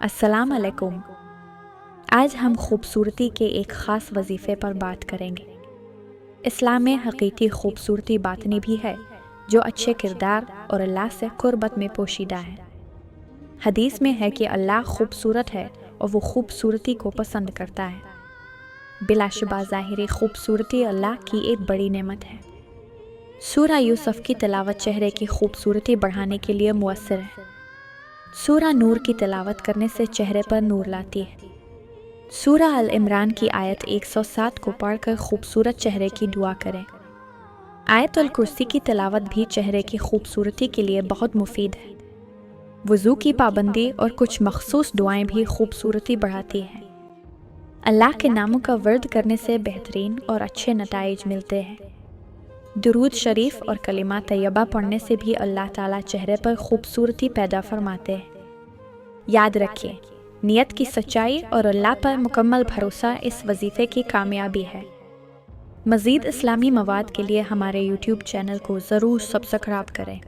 अस्सलाम अलैकुम। आज हम खूबसूरती के एक ख़ास वजीफ़े पर बात करेंगे। इस्लाम में हकीकी खूबसूरती बातनी भी है जो अच्छे किरदार और अल्लाह से कुर्बत में पोशीदा है। हदीस में है कि अल्लाह खूबसूरत है और वो खूबसूरती को पसंद करता है। बिलाशुबा ज़ाहिरी खूबसूरती अल्लाह की एक बड़ी नेमत है। सूरा यूसुफ की तिलावत चेहरे की खूबसूरती बढ़ाने के लिए मुअस्सर है। सूरा नूर की तिलावत करने से चेहरे पर नूर लाती है। सूरा अल इमरान की आयत 107 को पढ़कर खूबसूरत चेहरे की दुआ करें। आयतुल कुर्सी की तिलावत भी चेहरे की खूबसूरती के लिए बहुत मुफीद है। वज़ू की पाबंदी और कुछ मखसूस दुआएं भी खूबसूरती बढ़ाती हैं। अल्लाह के नामों का वर्द करने से बेहतरीन और अच्छे नताइज मिलते हैं। दुरूद शरीफ और कलिमा तैयबा पढ़ने से भी अल्लाह ताला चेहरे पर खूबसूरती पैदा फरमाते हैं। याद रखिए, नियत की सच्चाई और अल्लाह पर मुकम्मल भरोसा इस वजीफ़े की कामयाबी है। मज़ीद इस्लामी मवाद के लिए हमारे YouTube चैनल को ज़रूर सब्सक्राइब करें।